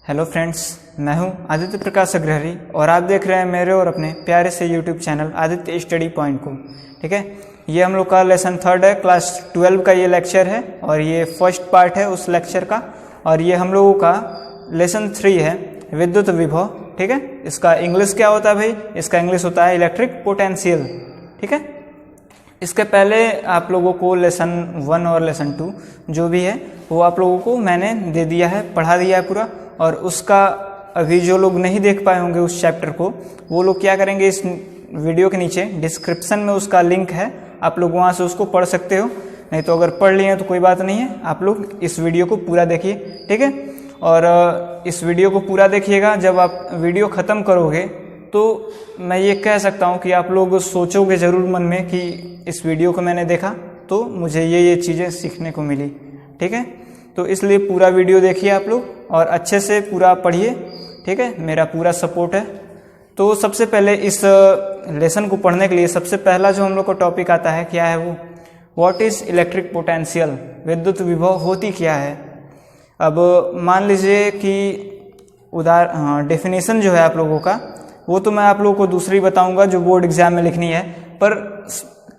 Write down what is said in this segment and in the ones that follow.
Hello friends, मैं हूं आदित्य प्रकाश अग्रहरी और आप देख रहे हैं मेरे और अपने प्यारे से YouTube channel Aditya study point को। ठीक है, ये हम लोग का लेसन 3 है, क्लास 12 का ये लेक्चर है और ये फर्स्ट पार्ट है उस लेक्चर का। और ये हम लोगों का लेसन 3 है, विद्युत विभव। ठीक है, इसका इंग्लिश क्या होता है भाई? इसका इंग्लिश होता है इलेक्ट्रिक पोटेंशियल। ठीक है, इसके पहले आप लोगों को लेसन 1 और लेसन 2 जो भी है वो आप लोगों को मैंने दे दिया है, पढ़ा दिया है पूरा। और उसका अभी जो लोग नहीं देख पाए होंगे उस चैप्टर को, वो लोग क्या करेंगे, इस वीडियो के नीचे डिस्क्रिप्शन में उसका लिंक है, आप लोग वहाँ से उसको पढ़ सकते हो। नहीं तो अगर पढ़ लिए तो कोई बात नहीं है, आप लोग इस वीडियो को पूरा देखिए। ठीक है, और इस वीडियो को पूरा देखिएगा। जब आप वीडियो ख़त्म करोगे तो मैं ये कह सकता हूँ कि आप लोग सोचोगे ज़रूर मन में कि इस वीडियो को मैंने देखा तो मुझे ये चीज़ें सीखने को मिली। ठीक है, तो इसलिए पूरा वीडियो देखिए आप लोग और अच्छे से पूरा पढ़िए। ठीक है, मेरा पूरा सपोर्ट है। तो सबसे पहले इस लेसन को पढ़ने के लिए सबसे पहला जो हम लोग को टॉपिक आता है, क्या है वो? What is electric potential? विद्युत विभव होती क्या है? अब मान लीजिए कि डेफिनेशन जो है आप लोगों का, वो तो मैं आप लोगों को दूसरी बताऊंगा जो बोर्ड एग्जाम में लिखनी है, पर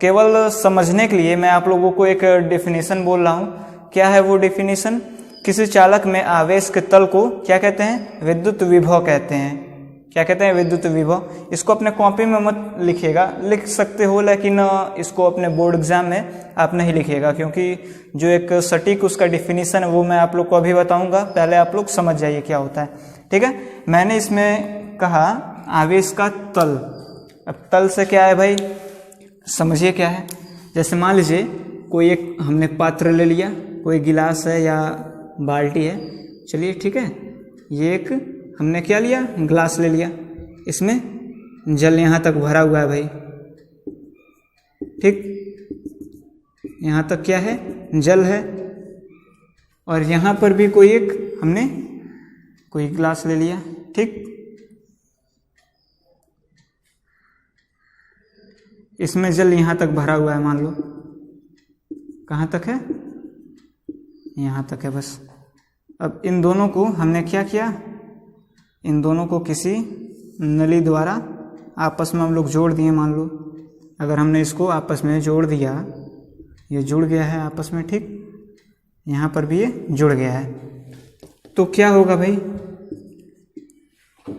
केवल समझने के लिए मैं आप लोगों को एक डेफिनेशन बोल रहा हूँ। क्या है वो डेफिनेशन? किसी चालक में आवेश के तल को क्या कहते हैं? विद्युत विभव कहते हैं। क्या कहते हैं? विद्युत विभव। इसको अपने कॉपी में मत लिखिएगा, लिख सकते हो लेकिन इसको अपने बोर्ड एग्जाम में आप नहीं लिखिएगा, क्योंकि जो एक सटीक उसका डेफिनेशन है वो मैं आप लोग को अभी बताऊंगा। पहले आप लोग समझ जाइए क्या होता है। ठीक है, मैंने इसमें कहा आवेश का तल। अब तल से क्या है भाई, समझिए क्या है। जैसे मान लीजिए कोई एक हमने पात्र ले लिया, कोई गिलास है या बाल्टी है, चलिए ठीक है, ये एक हमने क्या लिया, ग्लास ले लिया, इसमें जल यहाँ तक भरा हुआ है भाई। ठीक, यहाँ तक क्या है, जल है। और यहाँ पर भी कोई एक हमने कोई ग्लास ले लिया। ठीक, इसमें जल यहाँ तक भरा हुआ है, मान लो कहाँ तक है, यहाँ तक है बस। अब इन दोनों को हमने क्या किया, इन दोनों को किसी नली द्वारा आपस में हम लोग जोड़ दिए। मान लो अगर हमने इसको आपस में जोड़ दिया, ये जुड़ गया है आपस में। ठीक, यहाँ पर भी ये जुड़ गया है, तो क्या होगा भाई,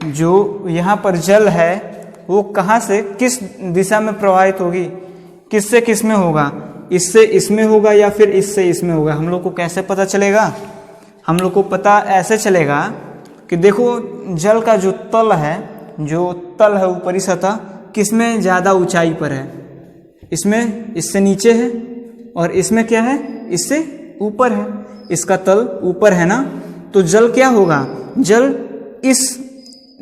जो यहाँ पर जल है वो कहाँ से किस दिशा में प्रवाहित होगी, किससे किस में होगा, इससे इसमें होगा या फिर इससे इसमें होगा? हम लोग को कैसे पता चलेगा? हम लोग को पता ऐसे चलेगा कि देखो जल का जो तल है ऊपरी सतह, किसमें ज़्यादा ऊंचाई पर है? इसमें इससे नीचे है और इसमें क्या है, इससे ऊपर है। इसका तल ऊपर है ना, तो जल क्या होगा, जल इस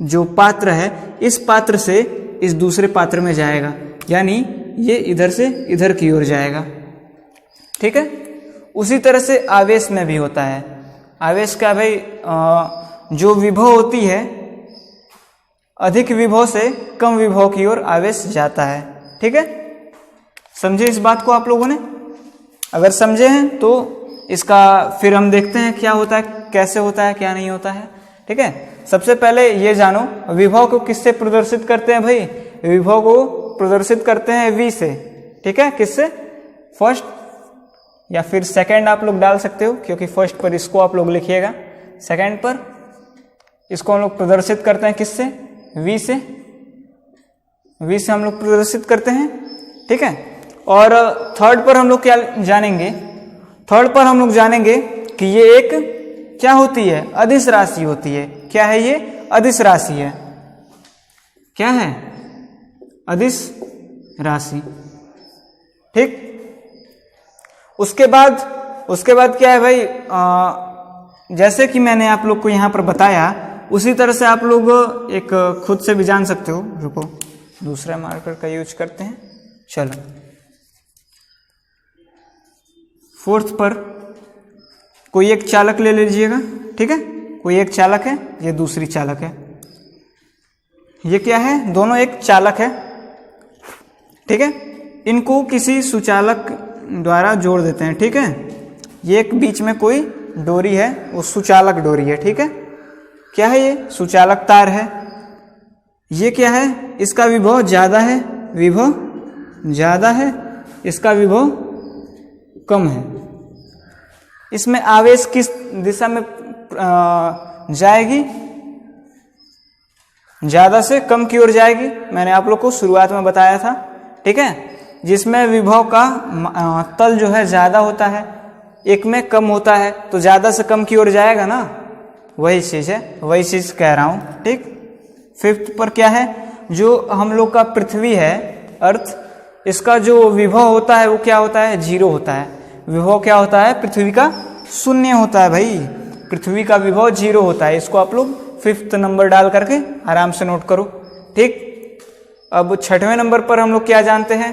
जो पात्र है, इस पात्र से इस दूसरे पात्र में जाएगा, यानी ये इधर से इधर की ओर जाएगा। ठीक है, उसी तरह से आवेश में भी होता है। आवेश का भाई जो विभव होती है, अधिक विभव से कम विभव की ओर आवेश जाता है। ठीक है, समझे इस बात को आप लोगों ने? अगर समझे हैं तो इसका फिर हम देखते हैं क्या होता है, कैसे होता है, क्या नहीं होता है। ठीक है, सबसे पहले ये जानो विभव को किससे प्रदर्शित करते हैं भाई? विभव को प्रदर्शित करते हैं V से। ठीक है, किससे? फर्स्ट या फिर सेकंड आप लोग डाल सकते हो, क्योंकि फर्स्ट पर इसको आप लोग लिखिएगा, सेकंड पर इसको हम लोग प्रदर्शित करते हैं किससे? V से। V से हम लोग प्रदर्शित करते हैं। ठीक है, और थर्ड पर हम लोग क्या जानेंगे? थर्ड पर हम लोग जानेंगे कि ये एक क्या होती है, अदिश राशि होती है। क्या है ये? अदिश राशि है। क्या है? अदिश राशि। ठीक, उसके बाद क्या है भाई, जैसे कि मैंने आप लोग को यहाँ पर बताया, उसी तरह से आप लोग एक खुद से भी जान सकते हो। रुको, दूसरा मार्कर का यूज करते हैं। चलो, फोर्थ पर कोई एक चालक ले लीजिएगा। ठीक है, कोई एक चालक है, ये दूसरी चालक है। ये क्या है? दोनों एक चालक है। ठीक है, इनको किसी सुचालक द्वारा जोड़ देते हैं। ठीक है, ये एक बीच में कोई डोरी है, वो सुचालक डोरी है। ठीक है, क्या है ये? सुचालक तार है। ये क्या है? इसका विभव ज़्यादा है, विभव ज़्यादा है, इसका विभव कम है। इसमें आवेश किस दिशा में जाएगी? ज़्यादा से कम की ओर जाएगी। मैंने आप लोग को शुरुआत में बताया था, ठीक है। जिसमें विभव का तल जो है ज़्यादा होता है, एक में कम होता है, तो ज़्यादा से कम की ओर जाएगा ना, वही चीज़ है, वही चीज़ कह रहा हूँ, ठीक। 5th पर क्या है? जो हम लोग का पृथ्वी है, अर्थ, इसका जो विभव होता है वो क्या होता है? 0 होता है। विभव क्या होता है? पृथ्वी का 0 होता है भाई। पृथ्वी का विभव 0 होता है। इसको आप लोग 5th नंबर डाल करके आराम से नोट करो, ठीक। अब 6वें नंबर पर हम लोग क्या जानते हैं?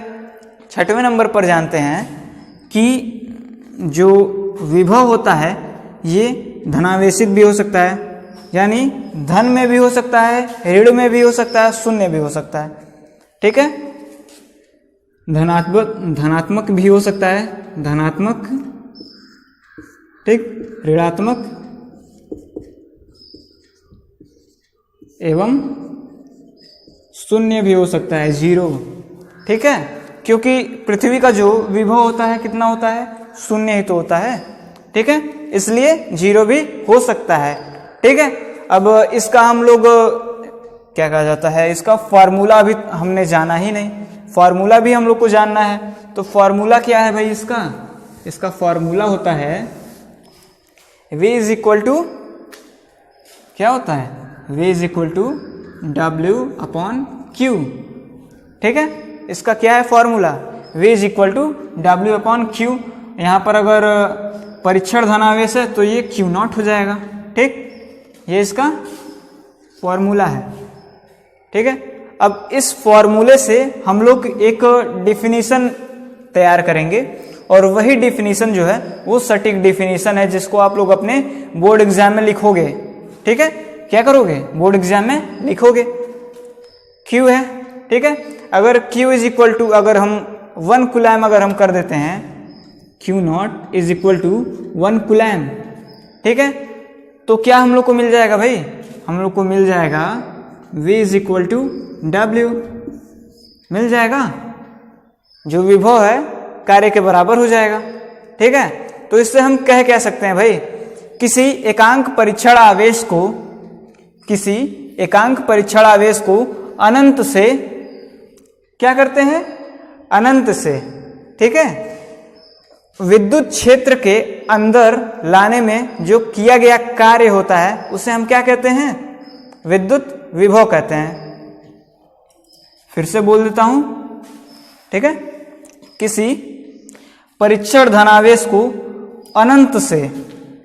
6वें नंबर पर जानते हैं कि जो विभव होता है ये धनावेशित भी हो सकता है, यानी धन में भी हो सकता है, ऋण में भी हो सकता है, शून्य भी हो सकता है, ठीक है। धनात्मक भी हो सकता है, धनात्मक, ठीक, ऋणात्मक एवं शून्य भी हो सकता है, 0, ठीक है। क्योंकि पृथ्वी का जो विभव होता है कितना होता है? 0 ही तो होता है, ठीक है। इसलिए 0 भी हो सकता है, ठीक है। अब इसका हम लोग क्या कहा जाता है? इसका फॉर्मूला अभी हमने जाना ही नहीं, फॉर्मूला भी हम लोग को जानना है। तो फॉर्मूला क्या है भाई इसका? इसका फॉर्मूला होता है V इज इक्वल टू, क्या होता है? V is equal to W/Q, ठीक है। इसका क्या है formula? V is equal to W/Q। यहाँ पर अगर परीक्षण धनावेश है तो ये Q0 हो जाएगा, ठीक। ये इसका फॉर्मूला है, ठीक है। अब इस फॉर्मूले से हम लोग एक डिफिनीशन तैयार करेंगे, और वही डिफिनीशन जो है वो सटीक डिफिनीशन है, जिसको आप लोग अपने बोर्ड एग्जाम में लिखोगे, ठीक है। क्या करोगे? बोर्ड एग्जाम में लिखोगे। Q है, ठीक है। अगर Q इज इक्वल टू, अगर हम 1 कूलम अगर हम कर देते हैं, Q0 is equal to 1 coulomb, ठीक है, तो क्या हम लोग को मिल जाएगा भाई? हम लोग को मिल जाएगा V is equal to W, मिल जाएगा। जो विभव है कार्य के बराबर हो जाएगा, ठीक है। तो इससे हम कह सकते हैं भाई, किसी एकांक परीक्षण आवेश को, किसी एकांक परीक्षण आवेश को अनंत से क्या करते हैं? अनंत से, ठीक है, विद्युत क्षेत्र के अंदर लाने में जो किया गया कार्य होता है उसे हम क्या कहते हैं? विद्युत विभव कहते हैं। फिर से बोल देता हूं, ठीक है। किसी परीक्षण धनावेश को अनंत से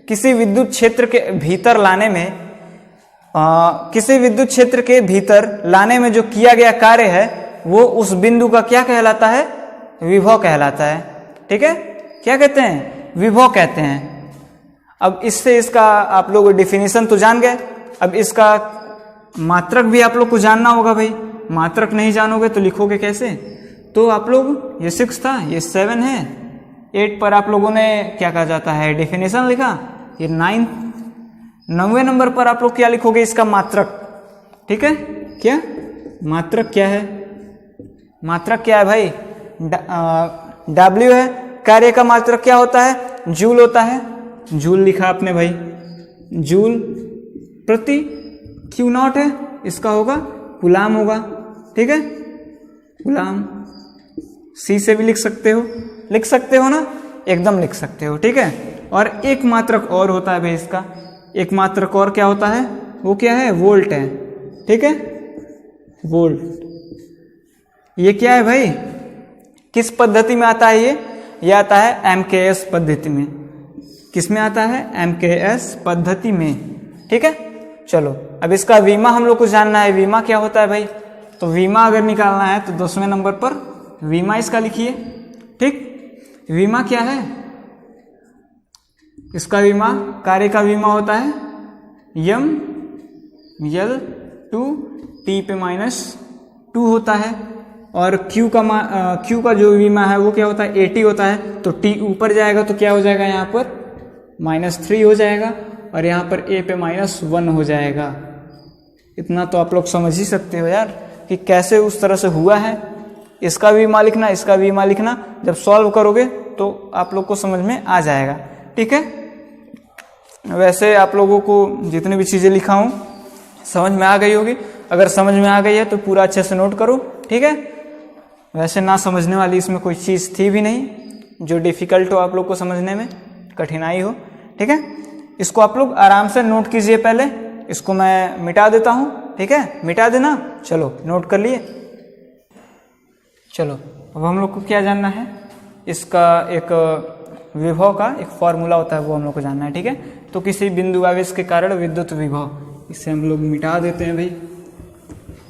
किसी विद्युत क्षेत्र के भीतर लाने में, किसी विद्युत क्षेत्र के भीतर लाने में जो किया गया कार्य है वो उस बिंदु का क्या कहलाता है? विभव कहलाता है, ठीक है। क्या कहते हैं? विभव कहते हैं। अब इससे इसका आप लोग डिफिनीशन तो जान गए, अब इसका मात्रक भी आप लोग को जानना होगा भाई। मात्रक नहीं जानोगे तो लिखोगे कैसे? तो आप लोग, ये 6 था, ये 7 है, 8 पर आप लोगों ने क्या कहा जाता है? डिफिनीशन लिखा। ये 9वें नंबर पर आप लोग क्या लिखोगे? इसका मात्रक, ठीक है। क्या मात्रक क्या है? मात्रक क्या है भाई? W है। कार्य का मात्रक क्या होता है? जूल होता है। जूल लिखा आपने भाई, जूल प्रति Q0 है, इसका होगा कूलाम होगा, ठीक है। कूलाम C से भी लिख सकते हो ना, एकदम लिख सकते हो, ठीक है। और एक मात्रक और होता है भाई इसका, एक मात्रक और क्या होता है? वो क्या है? वोल्ट है, ठीक है, वोल्ट। ये क्या है भाई? किस पद्धति में आता है ये आता है MKS पद्धति में। किस में आता है? MKS पद्धति में, ठीक है। चलो अब इसका वीमा हम लोग को जानना है। वीमा क्या होता है भाई? तो वीमा अगर निकालना है तो 10वें नंबर पर वीमा इसका लिखिए, ठीक। वीमा क्या है? इसका वीमा, कार्य का वीमा होता है L/T पे -2 होता है, और Q का जो वीमा है वो क्या होता है? AT होता है। तो T ऊपर जाएगा तो क्या हो जाएगा? यहाँ पर -3 हो जाएगा, और यहाँ पर a पे -1 हो जाएगा। इतना तो आप लोग समझ ही सकते हो यार कि कैसे उस तरह से हुआ है। इसका भी मान लिखना, इसका भी मान लिखना, जब सॉल्व करोगे तो आप लोग को समझ में आ जाएगा। ठीक है, वैसे आप लोगों को जितनी भी चीज़ें लिखा हूँ समझ में आ गई होगी। अगर समझ में आ गई है तो पूरा अच्छे से नोट करो। ठीक है, वैसे ना समझने वाली इसमें कोई चीज़ थी भी नहीं जो डिफ़िकल्ट हो, आप लोग को समझने में कठिनाई हो। ठीक है, इसको आप लोग आराम से नोट कीजिए। पहले इसको मैं मिटा देता हूँ। ठीक है, मिटा देना। चलो नोट कर लिए। चलो अब हम लोग को क्या जानना है, इसका एक विभव का एक फॉर्मूला होता है, वो हम लोग को जानना है। ठीक है, तो किसी बिंदु आवेश के कारण विद्युत विभव, इसे हम लोग मिटा देते हैं भाई,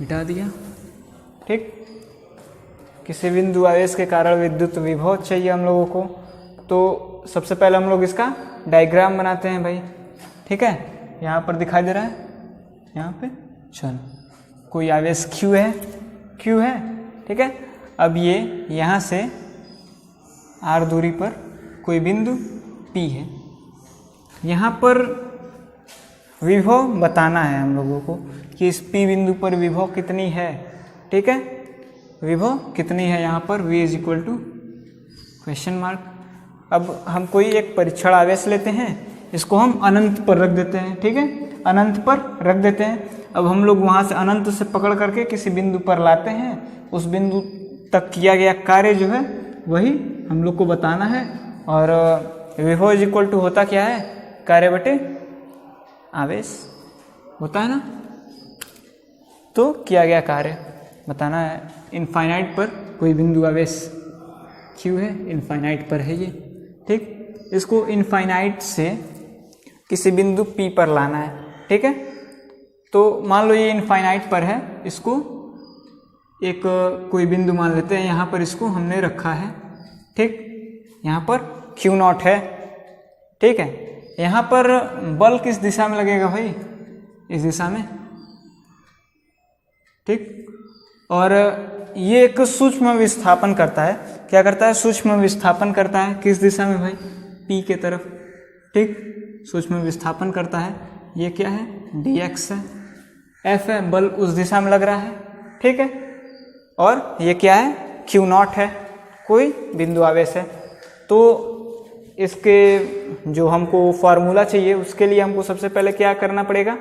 मिटा दिया। ठीक, किसी बिंदु आवेश के कारण विद्युत विभव चाहिए हम लोगों को, तो सबसे पहले हम लोग इसका डायग्राम बनाते हैं भाई। ठीक है, यहाँ पर दिखाई दे रहा है, यहाँ पे। चलो, कोई आवेश Q है। ठीक है, अब ये यहाँ से R दूरी पर कोई बिंदु P है, यहाँ पर विभव बताना है हम लोगों को कि इस P बिंदु पर विभव कितनी है। ठीक है, विभव कितनी है यहाँ पर, V is equal to question mark. अब हम कोई एक परीक्षण आवेश लेते हैं, इसको हम अनंत पर रख देते हैं। ठीक है, अनंत पर रख देते हैं। अब हम लोग वहाँ से अनंत से पकड़ करके किसी बिंदु पर लाते हैं, उस बिंदु तक किया गया कार्य जो है वही हम लोग को बताना है। और विभव इज इक्वल टू होता क्या है, कार्य बटे आवेश होता है ना, तो किया गया कार्य बताना है। इनफाइनाइट पर कोई बिंदु आवेश Q है, इनफाइनाइट पर है ये। ठीक, इसको इनफाइनाइट से किसी बिंदु P पर लाना है। ठीक है, तो मान लो ये इनफाइनाइट पर है, इसको एक कोई बिंदु मान लेते हैं, यहाँ पर इसको हमने रखा है। ठीक, यहाँ पर Q0 है। ठीक है, यहाँ पर बल किस दिशा में लगेगा भाई, इस दिशा में। ठीक, और ये एक सूक्ष्म विस्थापन करता है। क्या करता है, सूक्ष्म विस्थापन करता है किस दिशा में भाई, P के तरफ। ठीक, सूक्ष्म विस्थापन करता है। ये क्या है, dx है, F है, बल उस दिशा में लग रहा है। ठीक है, और ये क्या है, Q0 है, कोई बिंदु आवेश है। तो इसके जो हमको फॉर्मूला चाहिए, उसके लिए हमको सबसे पहले क्या करना पड़ेगा,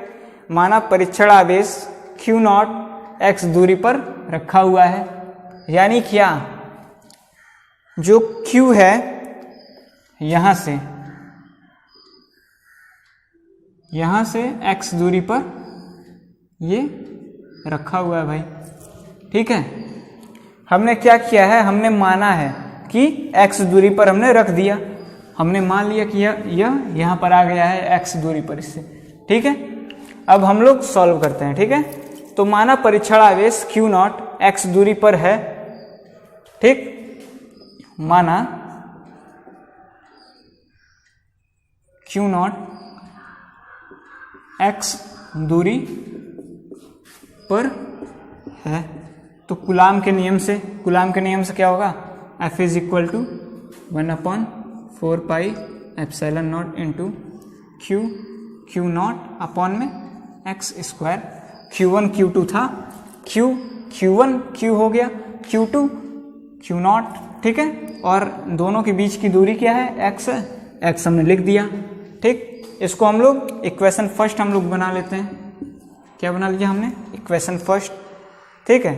माना परीक्षण आवेश Q0 x दूरी पर रखा हुआ है, यानी क्या, जो Q है यहाँ से x दूरी पर ये रखा हुआ है भाई। ठीक है, हमने क्या किया है, हमने माना है कि x दूरी पर हमने रख दिया, हमने मान लिया कि यह यहाँ पर आ गया है x दूरी पर इससे। ठीक है, अब हम लोग सॉल्व करते हैं। ठीक है, तो माना परीक्षण आवेश Q0 x दूरी पर है। ठीक, माना Q0 x दूरी पर है, तो कूलाम के नियम से क्या होगा, F is equal to 1/4πε0 into Q0 upon में x स्क्वायर। Q1 Q2 था, Q1 Q हो गया, Q2 Q0। ठीक है, और दोनों के बीच की दूरी क्या है, x है, x हमने लिख दिया। ठीक, इसको हम लोग इक्वेशन फर्स्ट हम लोग बना लेते हैं। क्या बना लिया हमने, इक्वेशन फर्स्ट। ठीक है,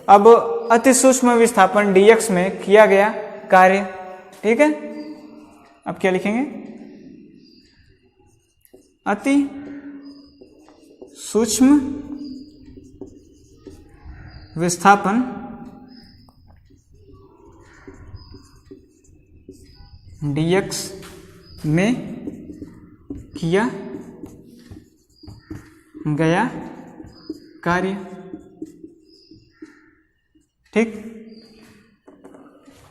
अब अति सूक्ष्म विस्थापन dx में किया गया कार्य। ठीक है, अब क्या लिखेंगे, अति सूक्ष्म विस्थापन dx में किया गया कार्य। ठीक,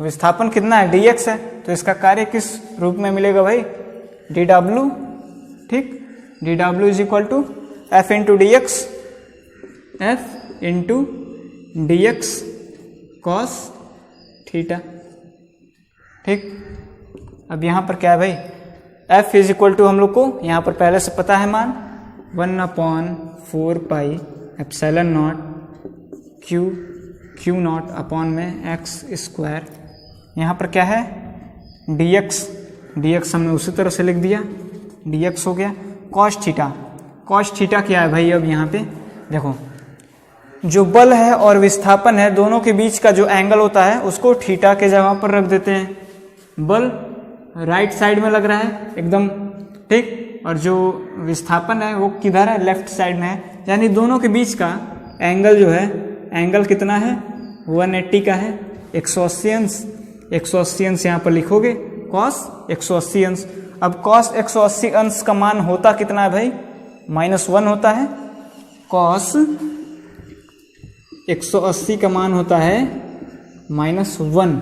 विस्थापन कितना है, dx है, तो इसका कार्य किस रूप में मिलेगा भाई, dw। ठीक, dw is equal to f into dx cos theta. ठीक, अब यहाँ पर क्या है भाई, F इज इक्वल टू हम लोग को यहाँ पर पहले से पता है मान 1/4 pi epsilon not Q not upon में एक्स स्क्वायर। यहाँ पर क्या है dx हमने उसी तरह से लिख दिया, dx हो गया cos थीटा क्या है भाई। अब यहाँ पे देखो जो बल है और विस्थापन है दोनों के बीच का जो एंगल होता है उसको थीटा के जगह पर रख देते हैं। बल राइट साइड में लग रहा है एकदम ठीक, और जो विस्थापन है वो किधर है, लेफ्ट साइड में है, यानी दोनों के बीच का एंगल जो है, एंगल कितना है 180 का है, 180 अंश। 180 अंश यहाँ पर लिखोगे cos 180 अंश। अब cos 180 अंश का मान होता कितना है भाई, -1 होता है। cos 180 का मान होता है -1,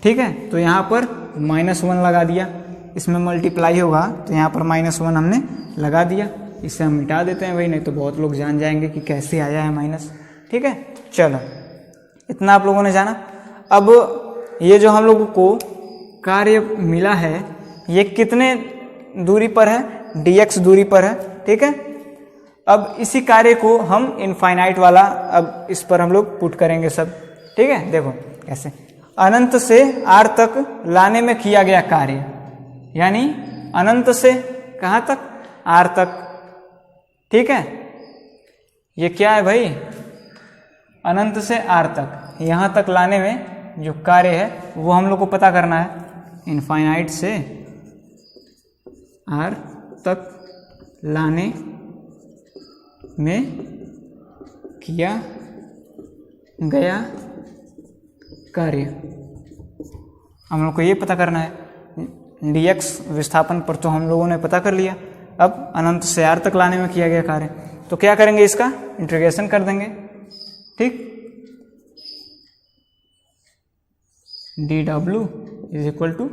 ठीक है। तो यहाँ पर -1 लगा दिया, इसमें मल्टीप्लाई होगा तो यहाँ पर -1 हमने लगा दिया। इसे हम मिटा देते हैं भाई, नहीं तो बहुत लोग जान जाएंगे कि कैसे आया है माइनस, ठीक है। चलो इतना आप लोगों ने जाना। अब ये जो हम लोगों को कार्य मिला है ये कितने दूरी पर है, dx दूरी पर है, ठीक है। अब इसी कार्य को हम इनफाइनाइट वाला अब इस पर हम लोग पुट करेंगे सब, ठीक है। देखो कैसे, अनंत से r तक लाने में किया गया कार्य, यानी अनंत से कहाँ तक, r तक, ठीक है। ये क्या है भाई, अनंत से r तक, यहाँ तक लाने में जो कार्य है वो हम लोग को पता करना है। इनफाइनाइट से r तक लाने में किया गया कार्य, हम लोग को ये पता करना है। dx विस्थापन पर तो हम लोगों ने पता कर लिया, अब अनंत से r तक लाने में किया गया कार्य, तो क्या करेंगे, इसका इंटीग्रेशन कर देंगे, ठीक। dw इज इक्वल टू,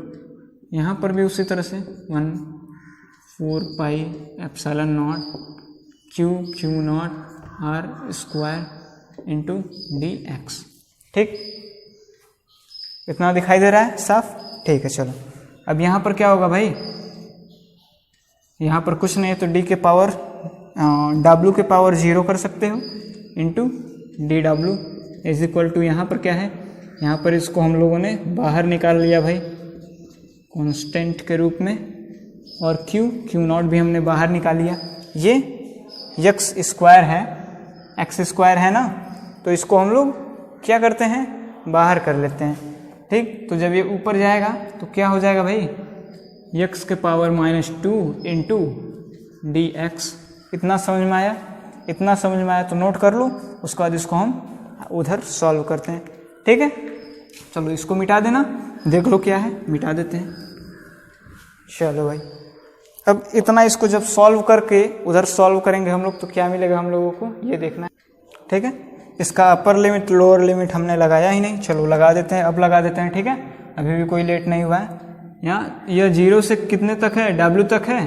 यहाँ पर भी उसी तरह से 1/4 pi epsilon not Q not r square into dx, ठीक। इतना दिखाई दे रहा है साफ, ठीक है। चलो अब यहाँ पर क्या होगा भाई, यहाँ पर कुछ नहीं है तो d के पावर w के पावर 0 कर सकते हो into dw is equal to, यहाँ पर क्या है, यहाँ पर इसको हम लोगों ने बाहर निकाल लिया भाई कांस्टेंट के रूप में, और क्यू नॉट भी हमने बाहर निकाल लिया। ये x स्क्वायर है, x स्क्वायर है ना, तो इसको हम लोग क्या करते हैं, बाहर कर लेते हैं, ठीक। तो जब ये ऊपर जाएगा तो क्या हो जाएगा भाई, x के पावर -2 इंटू dx। इतना समझ में आया, इतना समझ में आया तो नोट कर लो, उसके बाद इसको हम उधर सॉल्व करते हैं, ठीक है। चलो इसको मिटा देना, देख लो क्या है, मिटा देते हैं। चलो भाई अब इतना इसको जब सॉल्व करके उधर सॉल्व करेंगे हम लोग तो क्या मिलेगा हम लोगों को, ये देखना है, ठीक है। इसका अपर लिमिट लोअर लिमिट हमने लगाया ही नहीं, चलो लगा देते हैं, अब लगा देते हैं, ठीक है। अभी भी कोई लेट नहीं हुआ है। यहाँ यह 0 से कितने तक है, w तक है,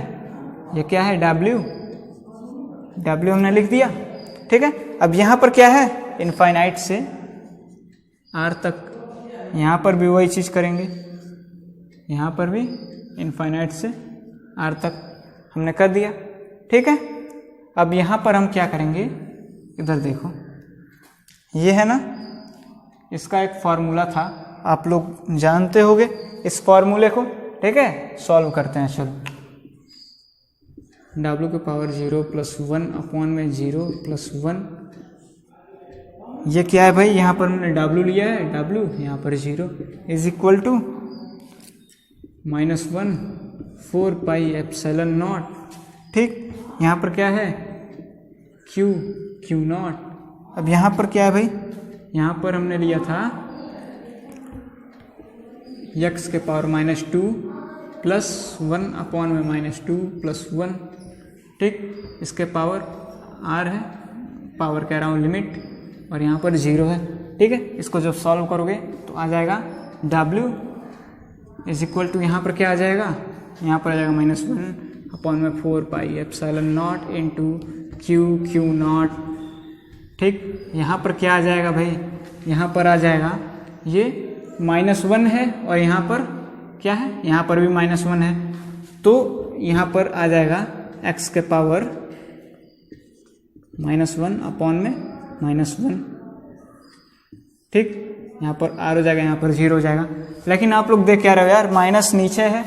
ये क्या है w हमने लिख दिया, ठीक है। अब यहाँ पर क्या है, इनफाइनाइट से r तक, यहाँ पर भी वही चीज़ करेंगे, यहाँ पर भी इनफाइनाइट से r तक हमने कर दिया, ठीक है। अब यहाँ पर हम क्या करेंगे, इधर देखो, ये है ना, इसका एक फॉर्मूला था, आप लोग जानते होंगे इस फॉर्मूले को, ठीक है। सॉल्व करते हैं, चलो w के पावर 0 + 1 अपॉन में 0 + 1, ये क्या है भाई, यहाँ पर हमने w लिया है, w यहाँ पर 0 is equal to -1/4 pi epsilon nought, ठीक। यहाँ पर क्या है, क्यू नॉट। अब यहाँ पर क्या है भाई, यहाँ पर हमने लिया था x के पावर -2 + 1 अपॉन में -2 + 1, ठीक। इसके पावर r है, पावर कह रहा हूँ लिमिट, और यहाँ पर 0 है, ठीक है। इसको जब सॉल्व करोगे तो आ जाएगा w इज इक्वल टू, यहाँ पर क्या आ जाएगा, यहाँ पर आ जाएगा -1 अपॉन में 4 पाई epsilon not into Q not, ठीक। यहाँ पर क्या आ जाएगा भाई, यहाँ पर आ जाएगा ये -1 है, और यहाँ पर क्या है, यहाँ पर भी -1 है, तो यहाँ पर आ जाएगा x के पावर -1 अपॉन में -1, ठीक। यहाँ पर r हो जाएगा, यहाँ पर 0 हो जाएगा। लेकिन आप लोग देख क्या रहे हो यार, माइनस नीचे है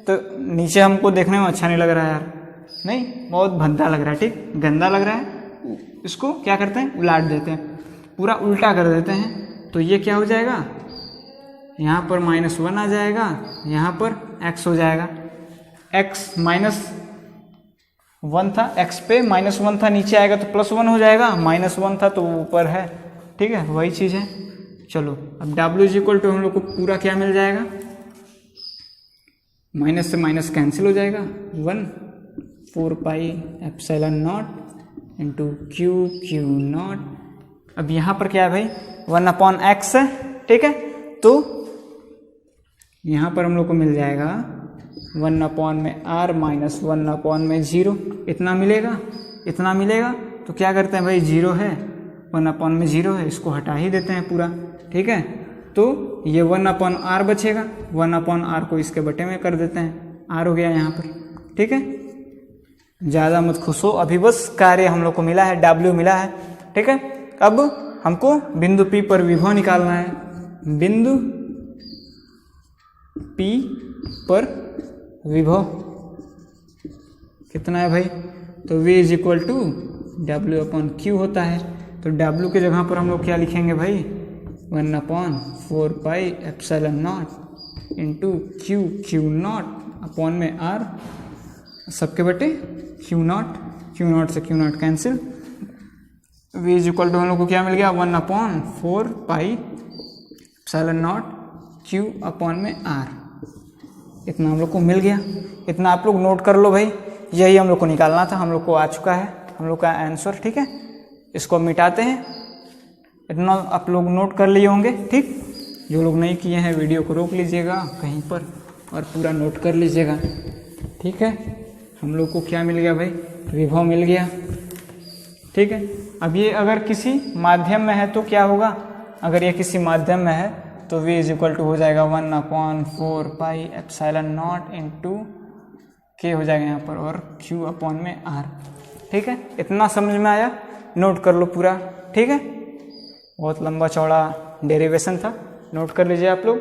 तो नीचे हमको देखने में अच्छा नहीं लग रहा है यार, नहीं, बहुत भद्दा लग रहा है, ठीक, गंदा लग रहा है। इसको क्या करते हैं, उलाट देते हैं, पूरा उल्टा कर देते हैं। तो ये क्या हो जाएगा, यहाँ पर -1 आ जाएगा, यहाँ पर x हो जाएगा। x -1 था, x पे -1 था, नीचे आएगा तो +1 हो जाएगा, -1 था तो ऊपर है, ठीक है, वही चीज़ है। चलो अब W = हम लोग को पूरा क्या मिल जाएगा, माइनस से माइनस कैंसिल हो जाएगा, 1/4πε0 इंटू Q0। अब यहाँ पर क्या है भाई, 1/x है, ठीक है। तो यहाँ पर हम लोग को मिल जाएगा 1/r माइनस 1/0, इतना मिलेगा, इतना मिलेगा। तो क्या करते हैं भाई, 0 है, 1/0 है, इसको हटा ही देते हैं पूरा, ठीक है। तो ये 1/r बचेगा, 1/r को इसके बटे में कर देते हैं, r हो गया यहाँ पर, ठीक है। ज़्यादा मत खुश हो, अभी बस कार्य हम लोग को मिला है, W मिला है, ठीक है। अब हमको बिंदु P पर विभव निकालना है। बिंदु P पर विभव कितना है भाई, तो V = W/Q होता है। तो W के जगह पर हम लोग क्या लिखेंगे भाई, 1/4πε0 इंटू Q0 अपॉन में R, सबके बटे Q0 से Q0 कैंसिल। V = हम लोग को क्या मिल गया, 1/4πε0 Q अपॉन में R, इतना हम लोग को मिल गया। इतना आप लोग नोट कर लो भाई, यही हम लोग को निकालना था, हम लोग को आ चुका है हम लोग का आंसर, ठीक है। इसको मिटाते हैं, इतना आप लोग नोट कर लिए होंगे, ठीक। जो लोग नहीं किए हैं वीडियो को रोक लीजिएगा कहीं पर और पूरा नोट कर लीजिएगा, ठीक है। हम लोग को क्या मिल गया भाई, विभव मिल गया, ठीक है। अब ये अगर किसी माध्यम में है तो क्या होगा, अगर ये किसी माध्यम में है तो V = हो जाएगा 1/4πε0 इंटू K हो जाएगा यहाँ पर, और Q अपॉन में R, ठीक है। इतना समझ में आया, नोट कर लो पूरा, ठीक है। बहुत लंबा चौड़ा डेरिवेशन था, नोट कर लीजिए आप लोग।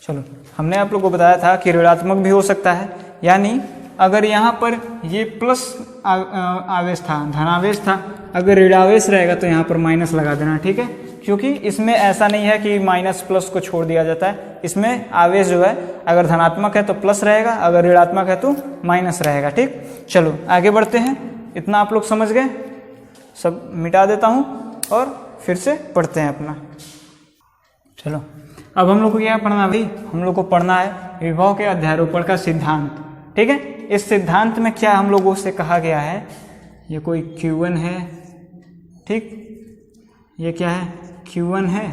चलो, हमने आप लोग को बताया था कि ऋणात्मक भी हो सकता है, यानी अगर यहाँ पर ये प्लस आवेश था, धनावेश था, अगर ऋणावेश रहेगा तो यहाँ पर माइनस लगा देना, ठीक है। क्योंकि इसमें ऐसा नहीं है कि माइनस प्लस को छोड़ दिया जाता है, इसमें आवेश जो है अगर धनात्मक है तो प्लस रहेगा, अगर ऋणात्मक है तो माइनस रहेगा, ठीक। चलो आगे बढ़ते हैं, इतना आप लोग समझ गए, सब मिटा देता हूँ और फिर से पढ़ते हैं अपना। चलो अब हम लोग को क्या पढ़ना भाई, हम लोग को पढ़ना है विभव के अध्यारोपण का सिद्धांत, ठीक है। इस सिद्धांत में क्या हम लोगों से कहा गया है, ये कोई Q1 है, ठीक, ये क्या है, Q1 है,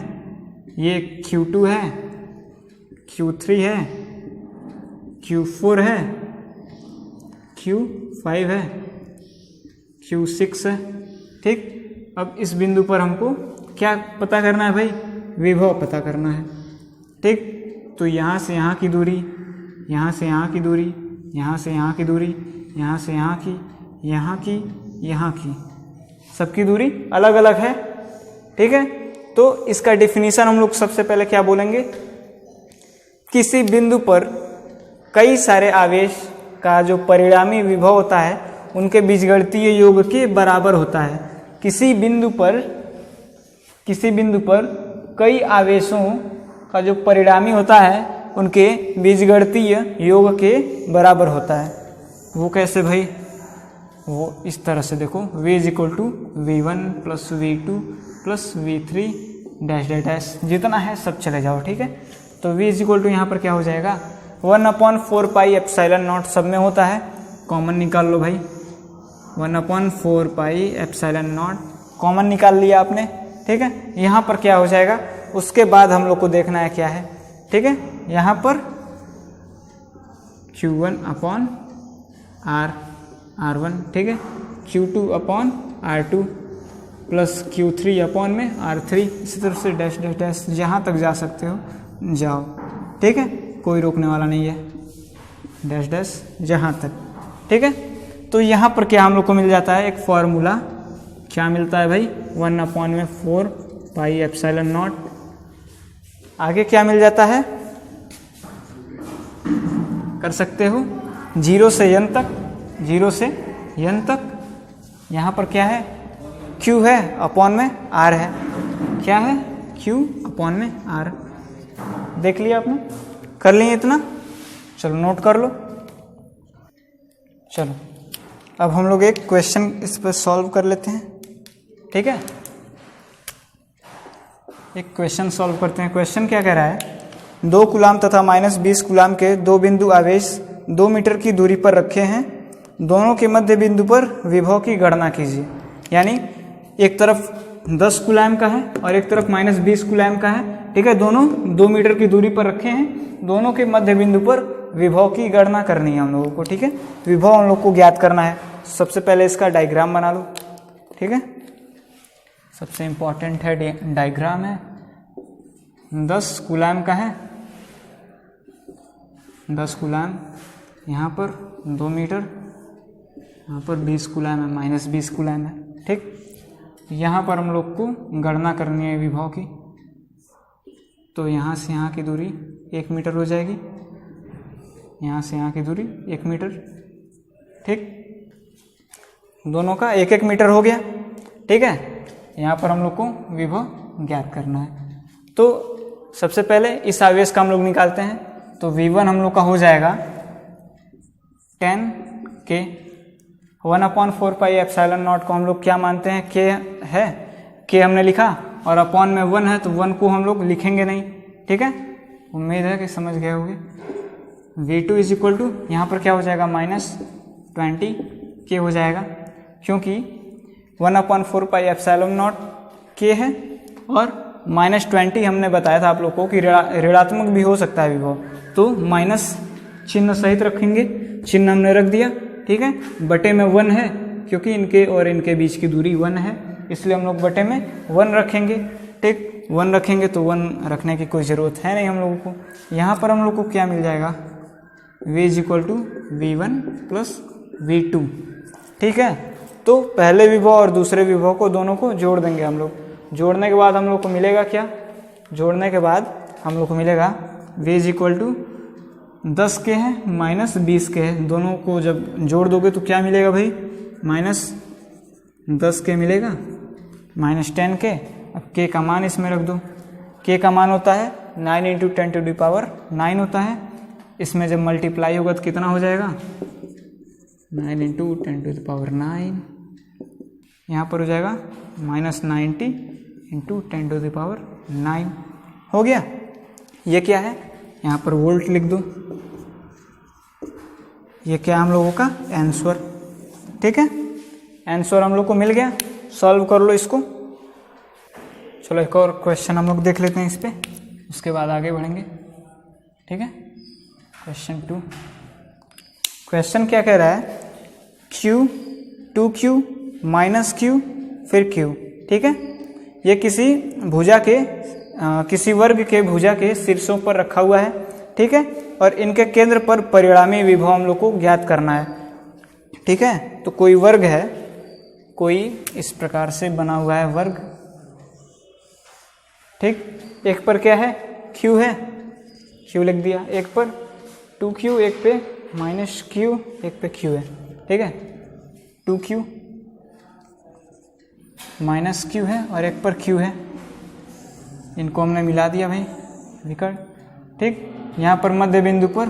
ये Q2 है, Q3 है, Q4 है, Q5 है, Q6 है, ठीक। अब इस बिंदु पर हमको क्या पता करना है भाई, विभव पता करना है, ठीक। तो यहाँ से यहाँ की दूरी, यहाँ से यहाँ की दूरी, यहाँ से यहाँ की दूरी, यहाँ से यहाँ की, यहाँ की, यहाँ की, सबकी दूरी अलग अलग है, ठीक है। तो इसका डिफिनीशन हम लोग सबसे पहले क्या बोलेंगे, किसी बिंदु पर कई सारे आवेश का जो परिणामी विभव होता है उनके बीजगणितीय योग के बराबर होता है। किसी बिंदु पर कई आवेशों का जो परिणामी होता है उनके बीजगणितीय योग के बराबर होता है। वो कैसे भाई, वो इस तरह से देखो, V = V1 + V2 + V3 dash dash dash, जितना है सब चले जाओ, ठीक है। तो V = यहाँ पर क्या हो जाएगा, 1/4πε0 सब में होता है, कॉमन निकाल लो भाई, 1/4πε0 कॉमन निकाल लिया आपने, ठीक है। यहाँ पर क्या हो जाएगा, उसके बाद हम लोग को देखना है क्या है, ठीक है। यहाँ पर Q1/R1, ठीक है, Q2/R2 प्लस Q3/R3, इसी तरह से डैश डैश डैश, जहाँ तक जा सकते हो जाओ, ठीक है, कोई रोकने वाला नहीं है। डैश डैश जहाँ तक, ठीक है। तो यहाँ पर क्या हम लोग को मिल जाता है, एक फॉर्मूला क्या मिलता है भाई, 1/4 पाई एप्सिलॉन नॉट। आगे क्या मिल जाता है, कर सकते हो 0 से n तक, 0 से n तक। यहाँ पर क्या है, q है अपॉन में r है, क्या है q अपॉन में r। देख लिया आपने, कर लिए इतना, चलो नोट कर लो। चलो अब हम लोग एक क्वेश्चन इस पर सॉल्व कर लेते हैं, ठीक है। एक क्वेश्चन सॉल्व करते हैं। क्वेश्चन क्या कह रहा है, 2 कूलाम तथा -20 कूलाम के 2 बिंदु आवेश 2 मीटर की दूरी पर रखे हैं, दोनों के मध्य बिंदु पर विभव की गणना कीजिए। यानी एक तरफ 10 कूलाम का है और एक तरफ -20 कूलाम का है, ठीक है। दोनों 2 मीटर की दूरी पर रखे हैं, दोनों के मध्य बिंदु पर विभव की गणना करनी है हम लोगों को, ठीक है। विभव हम लोग को ज्ञात करना है। सबसे पहले इसका डायग्राम बना लो, ठीक है। सबसे इम्पोर्टेंट है डायग्राम है। 10 कूलाम का है, 10 कूलाम, यहाँ पर 2 मीटर, यहाँ पर 20 कूलाम है, -20 कूलाम है, ठीक। यहाँ पर हम लोग को गणना करनी है विभव की। तो यहाँ से यहाँ की दूरी 1 मीटर हो जाएगी, यहाँ से यहाँ की दूरी 1 मीटर, ठीक। दोनों का 1-1 मीटर हो गया, ठीक है। यहाँ पर हम लोग को विभव ज्ञात करना है। तो सबसे पहले इस आवेश का हम लोग निकालते हैं। तो V1 हम लोग का हो जाएगा 10 K, 1/4 पाई एप्सिलॉन नॉट को हम लोग क्या मानते हैं, K है, K हमने लिखा और अपॉन में 1 है तो 1 को हम लोग लिखेंगे नहीं, ठीक है। उम्मीद है कि समझ गए होंगे। V2 इज इक्वल टू, यहाँ पर क्या हो जाएगा, -20 K हो जाएगा, क्योंकि 1/4 पाई एप्सिलॉन नॉट K है और -20 हमने बताया था आप लोग को कि ऋणात्मक भी हो सकता है विभव, तो माइनस चिन्ह सहित रखेंगे, चिन्ह हमने रख दिया, ठीक है। बटे में 1 है, क्योंकि इनके और इनके बीच की दूरी 1 है, इसलिए हम लोग बटे में 1 रखेंगे, ठीक। 1 रखेंगे तो 1 रखने की कोई ज़रूरत है नहीं हम लोगों को। यहाँ पर हम लोग को क्या मिल जाएगा, V is equal to V1 plus V2, ठीक है। तो पहले विभव और दूसरे विभव को दोनों को जोड़ देंगे हम लोग। जोड़ने के बाद हम लोग को मिलेगा क्या, जोड़ने के बाद हम लोग को मिलेगा V इज इक्वल टू 10 के है -20 के है, दोनों को जब जोड़ दोगे तो क्या मिलेगा भाई, -10 के मिलेगा, -10 के। अब K का मान इसमें रख दो, K का मान होता है 9 × 10⁹ होता है। इसमें जब मल्टीप्लाई होगा तो कितना हो जाएगा, 9 × 10⁹, यहाँ पर हो जाएगा -90 × 10⁹ हो गया। ये क्या है, यहाँ पर वोल्ट लिख दो। ये क्या हम लोगों का आंसर, ठीक है। आंसर हम लोग को मिल गया, सॉल्व कर लो इसको। चलो एक और क्वेश्चन हम लोग देख लेते हैं इस पे, उसके बाद आगे बढ़ेंगे, ठीक है। क्वेश्चन 2, क्वेश्चन क्या कह रहा है, Q 2Q -Q फिर Q, ठीक है। ये किसी भुजा के किसी वर्ग के भुजा के शीर्षों पर रखा हुआ है, ठीक है। और इनके केंद्र पर परिणामी विभव हम लोग को ज्ञात करना है, ठीक है। तो कोई वर्ग है, कोई इस प्रकार से बना हुआ है वर्ग, ठीक। एक पर क्या है, Q है, Q लिख दिया, एक पर 2Q, एक पे -Q, एक पे Q है, ठीक है। 2Q -Q है और एक पर Q है, इनको हमने मिला दिया भाई, विकर्ण, ठीक। यहाँ पर मध्य बिंदु पर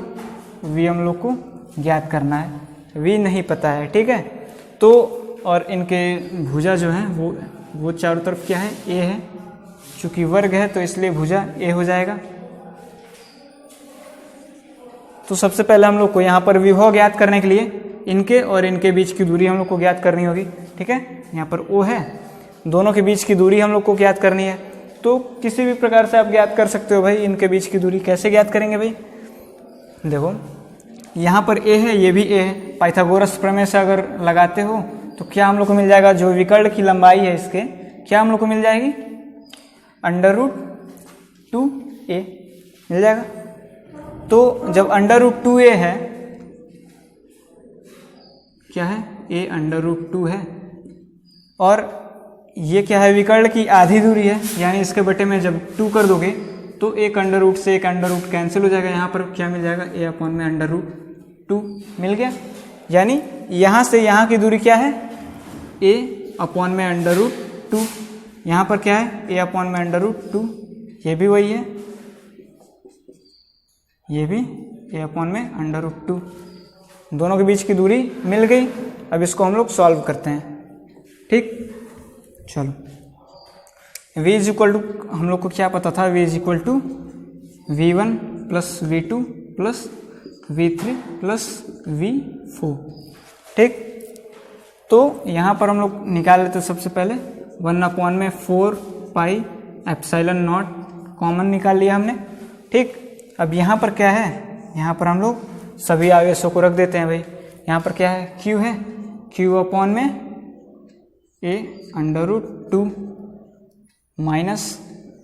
V हम लोग को ज्ञात करना है, V नहीं पता है, ठीक है। तो और इनके भुजा जो है वो चारों तरफ क्या है, A है, चूंकि वर्ग है तो इसलिए भुजा A हो जाएगा। तो सबसे पहले हम लोग को यहाँ पर विभव ज्ञात करने के लिए इनके और इनके बीच की दूरी हम लोग को ज्ञात करनी होगी, ठीक है। यहाँ पर O है, दोनों के बीच की दूरी हम लोग को ज्ञात करनी है। तो किसी भी प्रकार से आप ज्ञात कर सकते हो भाई, इनके बीच की दूरी कैसे ज्ञात करेंगे भाई, देखो यहाँ पर A है, ये भी A है, पाइथागोरस प्रमेय से अगर लगाते हो तो क्या हम लोग को मिल जाएगा, जो विकर्ण की लंबाई है इसके, क्या हम लोग को मिल जाएगी, √2a मिल जाएगा। तो जब √2a है क्या है, a√2 है। और ये क्या है, विकर्ण की आधी दूरी है, यानी इसके बटे में जब 2 कर दोगे तो एक अंडर रूट से एक अंडर रूट कैंसिल हो जाएगा। यहाँ पर क्या मिल जाएगा, a/√2 मिल गया। यानी यहाँ से यहाँ की दूरी क्या है, a/√2। यहाँ पर क्या है, a/√2। ये भी वही है, ये भी a/√2। दोनों के बीच की दूरी मिल गई। अब इसको हम लोग सॉल्व करते हैं। ठीक, चलो v इज इक्वल टू, हम लोग को क्या पता था, v is equal to v1 plus v2 plus v3 plus v4। ठीक, तो यहाँ पर हम लोग निकाल लेते सबसे पहले 1/4 पाई एप्सिलॉन नॉट कॉमन निकाल लिया हमने। ठीक, अब यहाँ पर क्या है, यहाँ पर हम लोग सभी आवेशों को रख देते हैं भाई। यहाँ पर क्या है, q है, q/a/√2 माइनस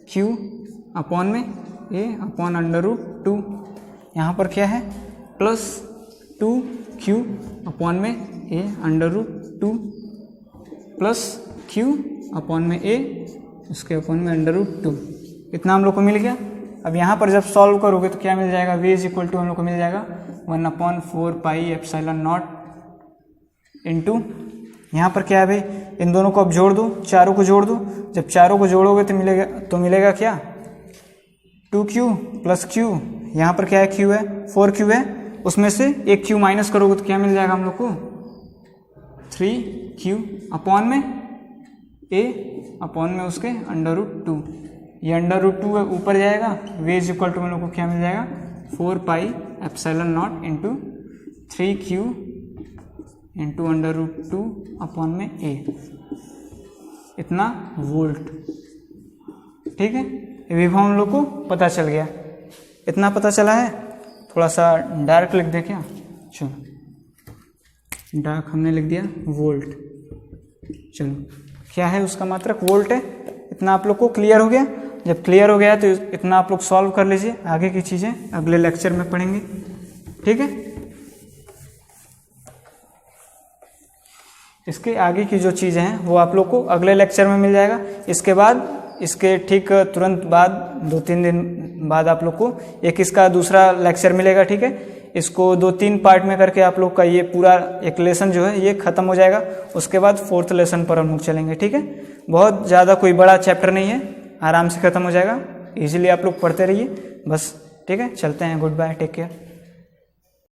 q/a/√2। यहाँ पर क्या है, प्लस 2q/a/√2 प्लस q/a उसके /√2। इतना हम लोग को मिल गया। अब यहाँ पर जब सॉल्व करोगे तो क्या मिल जाएगा, v इज इक्वल टू हम लोग को मिल जाएगा 1/4 पाई एप्सिलॉन नॉट इंटू, यहाँ पर क्या है भाई, इन दोनों को अब जोड़ दो, चारों को जोड़ दो। जब चारों को जोड़ोगे तो मिलेगा क्या, 2q प्लस q। यहाँ पर क्या है, q है, 4q है, उसमें से एक q माइनस करोगे तो क्या मिल जाएगा हम लोग को, 3q अपॉन में a/में उसके √2। ये √2 है, ऊपर जाएगा। v इज इक्वल टू हम लोग को क्या मिल जाएगा, 4 पाई epsilon not into 3q into √2 upon में a, इतना वोल्ट। ठीक है, विभव हम लोग को पता चल गया। इतना पता चला है, थोड़ा सा डार्क लिख दे क्या, चलो डार्क हमने लिख दिया वोल्ट। चलो क्या है उसका मात्रक, वोल्ट है। इतना आप लोग को क्लियर हो गया। जब क्लियर हो गया तो इतना आप लोग सॉल्व कर लीजिए। आगे की चीज़ें अगले लेक्चर में पढ़ेंगे। ठीक है, इसके आगे की जो चीज़ें हैं वो आप लोग को अगले लेक्चर में मिल जाएगा। इसके बाद, इसके ठीक तुरंत बाद 2-3 दिन बाद आप लोग को एक इसका दूसरा लेक्चर मिलेगा। ठीक है, इसको 2-3 पार्ट में करके आप लोग का ये पूरा एक लेसन जो है ये खत्म हो जाएगा। उसके बाद 4th लेसन पर हम लोग चलेंगे। ठीक है, बहुत ज़्यादा कोई बड़ा चैप्टर नहीं है, आराम से खत्म हो जाएगा। इजीली आप लोग पढ़ते रहिए बस। ठीक है, चलते हैं, गुड बाय, टेक केयर।